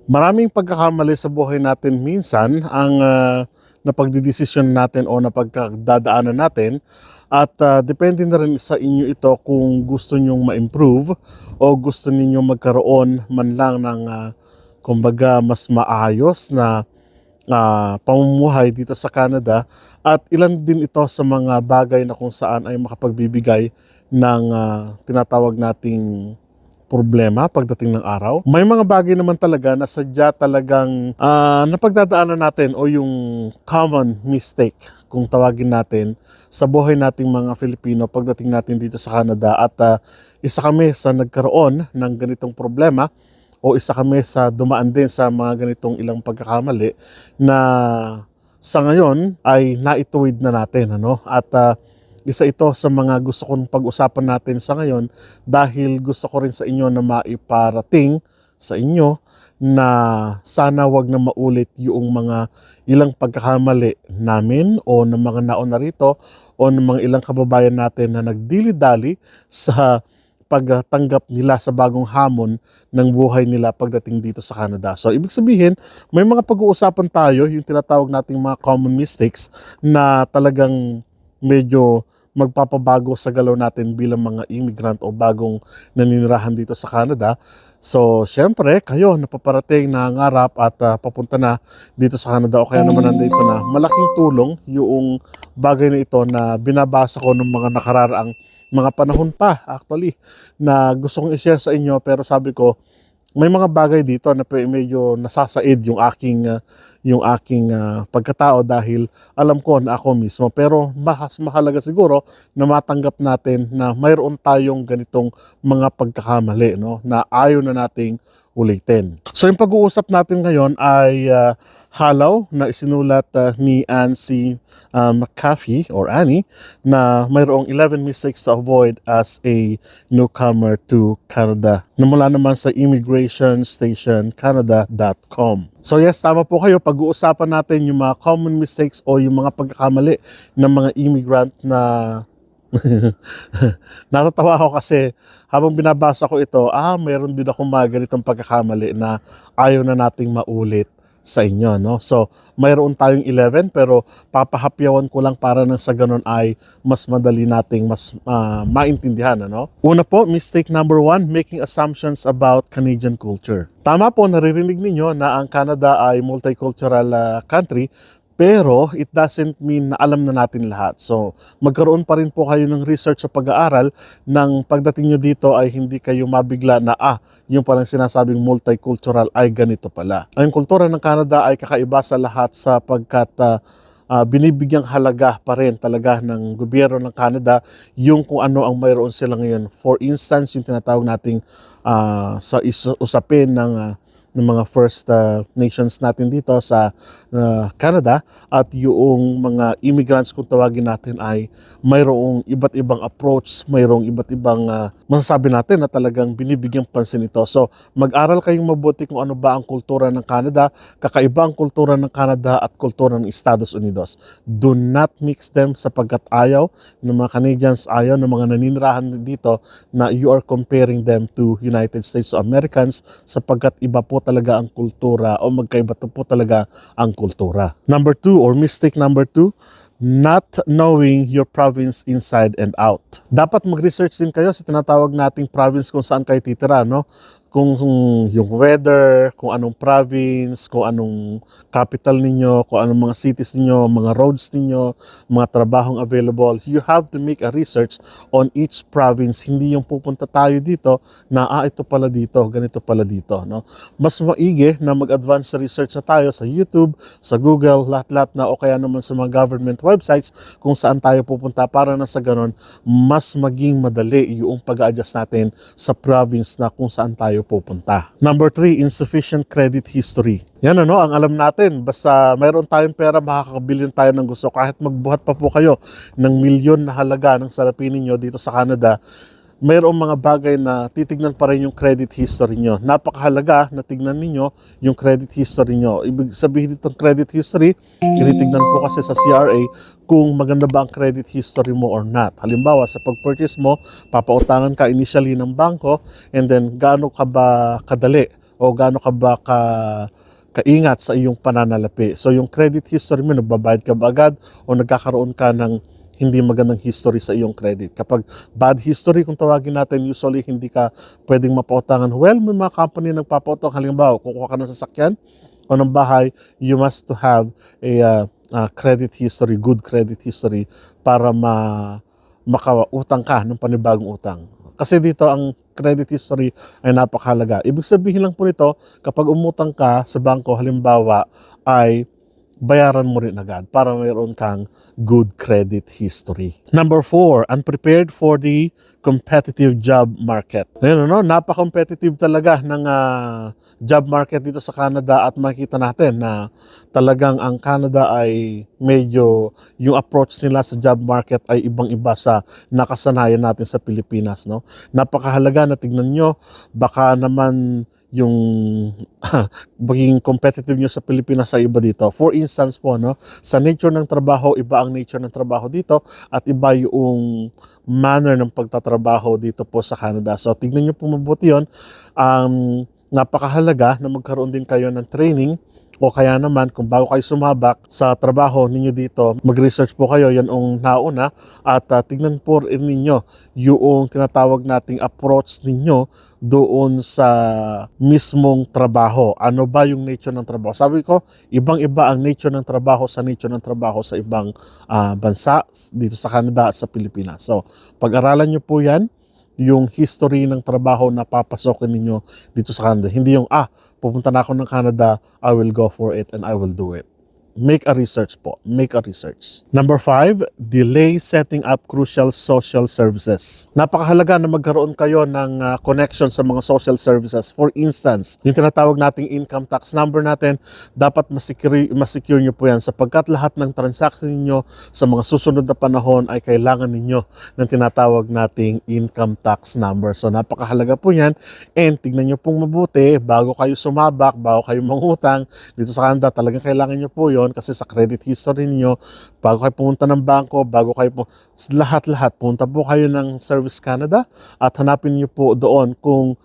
Maraming pagkakamali sa buhay natin minsan ang napagdidesisyon natin o napagdadaanan natin at depende na rin sa inyo ito kung gusto nyong ma-improve o gusto ninyong magkaroon man lang ng kumbaga mas maayos na pamumuhay dito sa Canada at ilan din ito sa mga bagay na kung saan ay makapagbibigay ng tinatawag nating problema pagdating ng araw. May mga bagay naman talaga na sadya talagang napagdadaanan natin o yung common mistake kung tawagin natin sa buhay nating mga Filipino pagdating natin dito sa Canada at isa kami sa nagkaroon ng ganitong problema o isa kami sa dumaan din sa mga ganitong ilang pagkakamali na sa ngayon ay naituwid na natin at isa ito sa mga gusto kong pag-usapan natin sa ngayon dahil gusto ko rin sa inyo na maiparating sa inyo na sana wag na maulit yung mga ilang pagkakamali namin o ng mga nauna rito o ng mga ilang kababayan natin na nagdili-dali sa pagtanggap nila sa bagong hamon ng buhay nila pagdating dito sa Canada. So, ibig sabihin, may mga pag-uusapan tayo, yung tinatawag nating mga common mistakes na talagang medyo magpapabago sa galaw natin bilang mga immigrant o bagong naninirahan dito sa Canada. So, syempre, kayo napaparating na ngarap at papunta na dito sa Canada o kaya naman nandito na, malaking tulong yung bagay na ito na binabasa ko ng mga nakararaang mga panahon pa actually na gusto kong i-share sa inyo pero sabi ko may mga bagay dito na medyo nasasaid yung aking pagkatao dahil alam ko na ako mismo. Pero mas mahalaga siguro na matanggap natin na mayroon tayong ganitong mga pagkakamali na ayaw na nating ulitin. So yung pag-uusap natin ngayon ay halaw na isinulat ni Anne C. McAfee or Annie na mayroong 11 mistakes to avoid as a newcomer to Canada na mula naman sa immigrationstationcanada.com. So yes, tama po kayo. Pag-uusapan natin yung mga common mistakes o yung mga pagkakamali ng mga immigrant na natatawa ako kasi habang binabasa ko ito, mayroon din akong mga ganitong pagkakamali na ayaw na nating maulit sa inyo, no? So, mayroon tayong 11 pero papahapyawan ko lang para nang sa ganun ay mas madali nating mas maintindihan, ano? Una po, mistake number 1, making assumptions about Canadian culture. Tama po, naririnig ninyo na ang Canada ay multicultural country pero it doesn't mean na alam na natin lahat. So, magkaroon pa rin po kayo ng research o pag-aaral nang pagdating nyo dito ay hindi kayo mabigla na yung parang sinasabing multicultural ay ganito pala. Ang kultura ng Canada ay kakaiba sa lahat sapagkat binibigyang halaga pa rin talaga ng gobyerno ng Canada yung kung ano ang mayroon sila ngayon. For instance, yung tinatawag nating sa usapin ng mga First Nations natin dito sa Canada at yung mga immigrants kung tawagin natin ay mayroong iba't ibang approach, mayroong iba't ibang masasabi natin na talagang binibigyang pansin ito. So mag-aral kayong mabuti kung ano ba ang kultura ng Canada, kakaiba ang kultura ng Canada at kultura ng Estados Unidos. Do not mix them sapagkat ayaw ng mga Canadians, ayaw ng mga naninirahan dito na you are comparing them to United States of Americans sapagkat iba po talaga ang kultura o magkaiba po talaga ang kultura. Number 2 or mistake number 2, not knowing your province inside and out. Dapat mag-research din kayo sa tinatawag nating province kung saan kayo titira, no? Kung yung weather, kung anong province, kung anong capital ninyo, kung anong mga cities ninyo, mga roads ninyo, mga trabahong available. You have to make a research on each province. Hindi yung pupunta tayo dito na ito pala dito, ganito pala dito, no? Mas maigi na mag-advance research na tayo sa YouTube, sa Google, lahat-lahat na o kaya naman sa mga government websites kung saan tayo pupunta para na sa ganun mas maging madali yung pag-a-adjust natin sa province na kung saan tayo pupunta. Number 3, insufficient credit history. Yan ang alam natin, basta mayroon tayong pera, makakabili tayo ng gusto. Kahit magbuhat pa po kayo ng milyon na halaga ng salapin ninyo dito sa Canada, mayroong mga bagay na titignan pa rin yung credit history nyo. Napakahalaga na tignan ninyo yung credit history nyo. Ibig sabihin itong credit history, tinitignan po kasi sa CRA kung maganda ba ang credit history mo or not. Halimbawa, sa pag-purchase mo, papautangan ka initially ng bangko and then gaano ka ba kadali o gaano ka ba kaingat sa iyong pananalapi. So yung credit history mo, nagbabayad ka ba agad o nagkakaroon ka ng hindi magandang history sa iyong credit. Kapag bad history, kung tawagin natin, usually hindi ka pwedeng mapautangan. Well, may mga company nagpapautang. Halimbawa, kukuha ka ng sasakyan o ng bahay, you must to have a credit history, good credit history para makautang ka ng panibagong utang. Kasi dito ang credit history ay napakahalaga. Ibig sabihin lang po nito, kapag umutang ka sa bangko, halimbawa, ay bayaran mo rin agad para mayroon kang good credit history. Number 4, unprepared for the competitive job market. Ayun, no? Napaka-competitive talaga ng job market dito sa Canada at makikita natin na talagang ang Canada ay medyo yung approach nila sa job market ay ibang-iba sa nakasanayan natin sa Pilipinas. No? Napakahalaga na tignan nyo, baka naman yung maging competitive nyo sa Pilipinas sa iba dito. For instance po, no, sa nature ng trabaho, iba ang nature ng trabaho dito at iba yung manner ng pagtatrabaho dito po sa Canada. So, tignan nyo po mabuti yun. Napakahalaga na magkaroon din kayo ng training o kaya naman kung bago kayo sumabak sa trabaho ninyo dito, mag-research po kayo, yan ang nauna at tignan po rin ninyo yung tinatawag nating approach ninyo doon sa mismong trabaho. Ano ba yung nature ng trabaho? Sabi ko, ibang-iba ang nature ng trabaho sa nature ng trabaho sa ibang bansa dito sa Canada at sa Pilipinas. So, pag-aralan nyo po yan, yung history ng trabaho na papasokin ninyo dito sa Canada. Hindi yung, pupunta na ako ng Canada, I will go for it and I will do it. Make a research po. Make a research. Number 5, delay setting up crucial social services. Napakahalaga na magkaroon kayo ng connection sa mga social services. For instance, yung tinatawag nating income tax number natin, dapat masecure nyo po yan sapagkat lahat ng transaction ninyo sa mga susunod na panahon ay kailangan ninyo ng tinatawag nating income tax number. So napakahalaga po yan and tignan nyo pong mabuti bago kayo sumabak, bago kayo mangutang dito sa Canada, talagang kailangan nyo po yun kasi sa credit history niyo, bago kayo pumunta ng bangko, bago kayo lahat-lahat, punta po kayo ng Service Canada at hanapin niyo po doon kung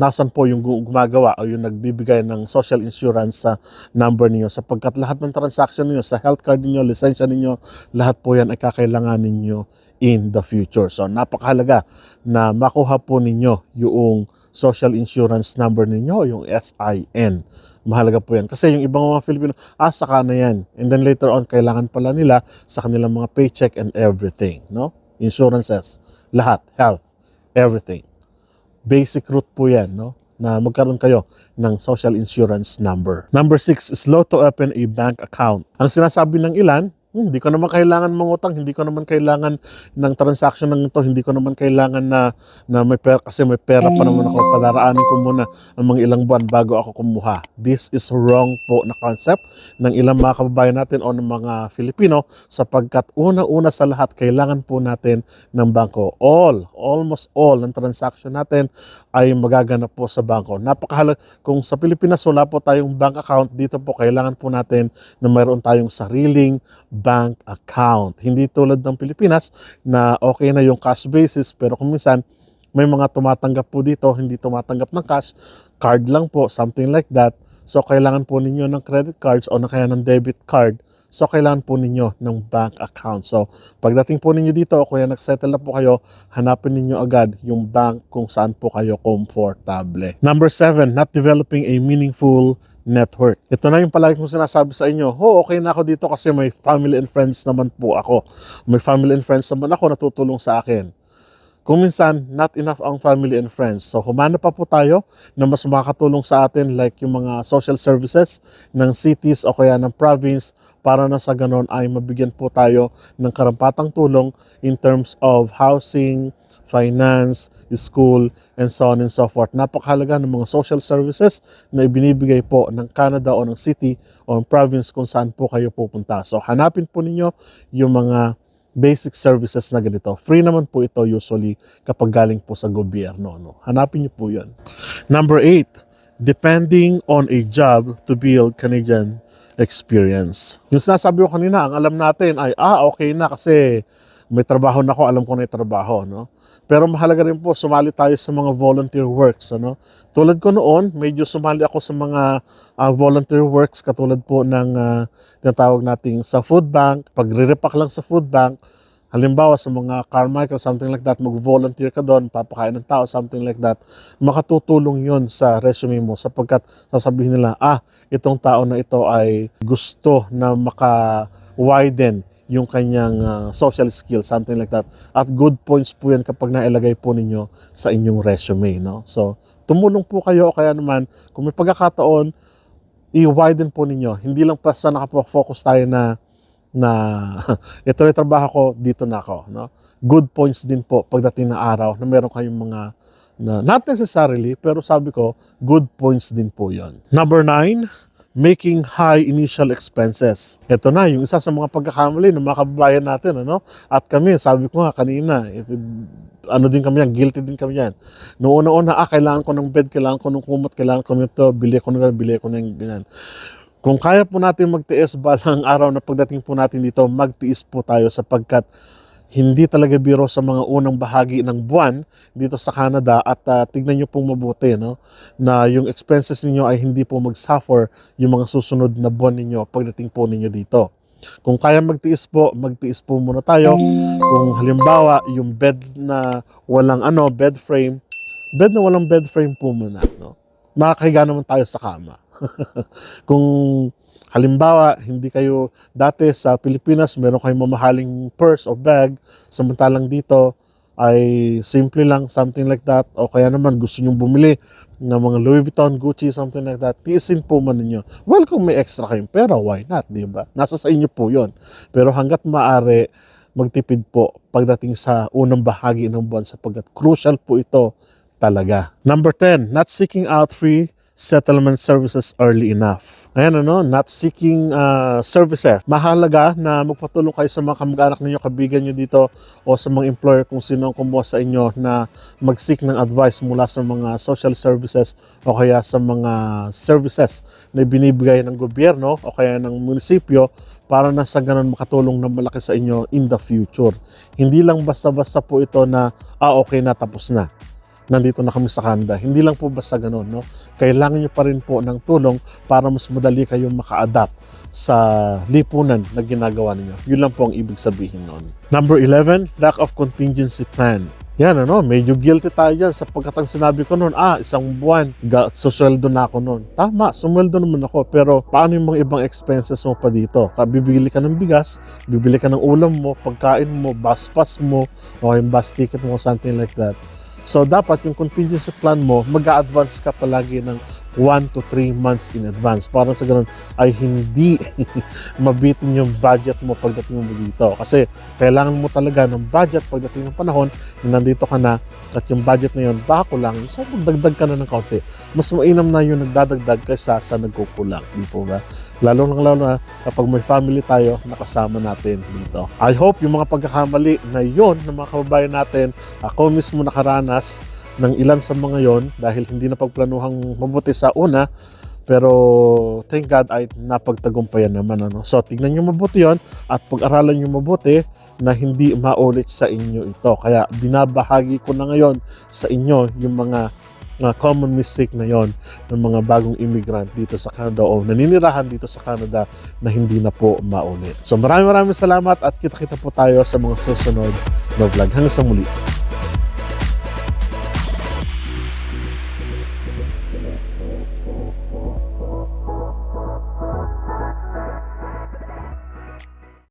nasan po yung gumagawa o yung nagbibigay ng social insurance sa number niyo sapagkat lahat ng transaction niyo sa health card niyo, lisensya niyo, lahat po yan ay kakailanganin niyo in the future. So napakahalaga na makuha po ninyo yung social insurance number ninyo, yung SIN. Mahalaga po yan. Kasi yung ibang mga Filipino, saka na yan. And then later on, kailangan pala nila sa kanilang mga paycheck and everything. No? Insurances, lahat, health, everything. Basic route po yan, no? Na magkaroon kayo ng social insurance number. Number 6, slow to open a bank account. Ang sinasabi ng ilan, hindi ko naman kailangan mangutang, hindi ko naman kailangan ng transaction ng ito, hindi ko naman kailangan na may pera kasi may pera pa naman ako, padaraanin ko muna ang mga ilang buwan bago ako kumuha. This is wrong po na concept ng ilang mga kababayan natin o ng mga Filipino sapagkat una-una sa lahat, kailangan po natin ng bangko. Almost all ng transaction natin ay magaganap po sa bangko. Napakahalaga, kung sa Pilipinas wala po tayong bank account, dito po kailangan po natin na mayroon tayong sariling bank account. Hindi tulad ng Pilipinas na okay na yung cash basis pero kung minsan may mga tumatanggap po dito, hindi tumatanggap ng cash, card lang po, something like that. So kailangan po ninyo ng credit cards o na kaya ng debit card. So kailangan po ninyo ng bank account. So pagdating po ninyo dito, kaya nagsettle na po kayo, hanapin ninyo agad yung bank kung saan po kayo komportable. Number 7, not developing a meaningful network. Ito na yung palagi kong sinasabi sa inyo, okay na ako dito kasi may family and friends naman po ako. May family and friends naman ako na tutulong sa akin. Kung minsan, not enough ang family and friends. So, humanap pa po tayo na mas makakatulong sa atin like yung mga social services ng cities o kaya ng province para na sa ganon ay mabigyan po tayo ng karampatang tulong in terms of housing, finance, school, and so on and so forth. Napakahalaga ng mga social services na ibinibigay po ng Canada o ng city o ng province kung saan po kayo pupunta. So, hanapin po ninyo yung mga basic services na ganito. Free naman po ito usually kapag galing po sa gobyerno. No? Hanapin niyo po yun. Number 8, depending on a job to build Canadian experience. Yung sinasabi ko kanina, ang alam natin ay, okay na kasi may trabaho na ako, alam ko na yung trabaho. No? Pero mahalaga rin po, sumali tayo sa mga volunteer works. Ano? Tulad ko noon, medyo sumali ako sa mga volunteer works katulad po ng tinatawag nating sa food bank. Pagre-repack lang sa food bank, halimbawa sa mga Carmichael, something like that, mag-volunteer ka doon, papakain ng tao, something like that, makatutulong yon sa resume mo sapagkat sasabihin nila, itong tao na ito ay gusto na maka-widen yung kanyang social skills, something like that. At good points po yan kapag nailagay po ninyo sa inyong resume. No? So, tumulong po kayo, kaya naman, kung may pagkakataon, i-widen po ninyo. Hindi lang pa sa nakapofocus tayo na ito na yung trabaho ko, dito na ako. No? Good points din po pagdating na araw na meron kayong mga, not necessarily, pero sabi ko, good points din po yon. Number 9, making high initial expenses. Ito na, yung isa sa mga pagkakamali ng mga kababayan natin, ano? At kami, sabi ko nga kanina, din kami yan, guilty din kami yan. Noong una, kailangan ko ng bed, kailangan ko ng kumot, kailangan ko nito, bili ko na yung ganyan. Kung kaya po natin magtiis balang araw na pagdating po natin dito, magtiis po tayo sapagkat hindi talaga biro sa mga unang bahagi ng buwan dito sa Canada at tignan nyo pong mabuti no, na yung expenses ninyo ay hindi po mag-suffer yung mga susunod na buwan ninyo pagdating po ninyo dito. Kung kaya magtiis po muna tayo. Kung halimbawa yung bed na walang bed na walang bed frame po muna. No? Makakahiga naman tayo sa kama. Kung halimbawa, hindi kayo dati sa Pilipinas, meron kayong mamahaling purse o bag, samantalang dito ay simple lang, something like that, o kaya naman gusto nyong bumili ng mga Louis Vuitton, Gucci, something like that, tiisin po man ninyo. Well, kung may extra kayong pera, why not, di ba? Nasa sa inyo po yon. Pero hanggat maaari, magtipid po pagdating sa unang bahagi ng buwan sapagkat crucial po ito talaga. Number 10, not seeking out free settlement services early enough. Ayan not seeking services. Mahalaga na magpatulong kayo sa mga kamag-anak ninyo, kabigan nyo dito o sa mga employer kung sino ang kumuha sa inyo na mag-seek ng advice mula sa mga social services o kaya sa mga services na binibigay ng gobyerno o kaya ng munisipyo para na sa ganun makatulong na malaki sa inyo in the future. Hindi lang basta-basta po ito na okay na, tapos na. Nandito na kami sa Canada. Hindi lang po basta ganun, no? Kailangan nyo pa rin po ng tulong para mas madali kayong maka-adapt sa lipunan na ginagawa ninyo. Yun lang po ang ibig sabihin noon. Number 11, lack of contingency plan. Yan, medyo guilty tayo dyan sapagkat ang sinabi ko noon, isang buwan, susweldo na ako noon. Tama, sumweldo naman ako, pero paano yung mga ibang expenses mo pa dito? Bibili ka ng bigas, bibili ka ng ulam mo, pagkain mo, bus pass mo, o yung bus ticket mo, something like that. So, dapat yung contingency plan mo, mag-a-advance ka palagi ng 1 to 3 months in advance. Para sa ganun ay hindi mabitin yung budget mo pagdating mo dito. Kasi kailangan mo talaga ng budget pagdating ng panahon na nandito ka na at yung budget na yun, baka kulang. So, magdagdag ka na ng kaunti. Mas mainam na yung nagdadagdag kaysa sa nagkukulang. Di po ba? Lalo na kapag may family tayo, nakasama natin dito. I hope yung mga pagkakamali na yon ng mga kababayan natin, ako mismo nakaranas ng ilan sa mga yon dahil hindi na pagplanuhang mabuti sa una, pero thank God ay napagtagumpayan naman. So tignan nyo mabuti yon at pag-aralan nyo mabuti na hindi maulit sa inyo ito. Kaya binabahagi ko na ngayon sa inyo yung mga common mistake na yon ng mga bagong immigrant dito sa Canada o naninirahan dito sa Canada na hindi na po maulit. So maraming salamat at kita-kita po tayo sa mga susunod na vlog. Hanggang sa muli.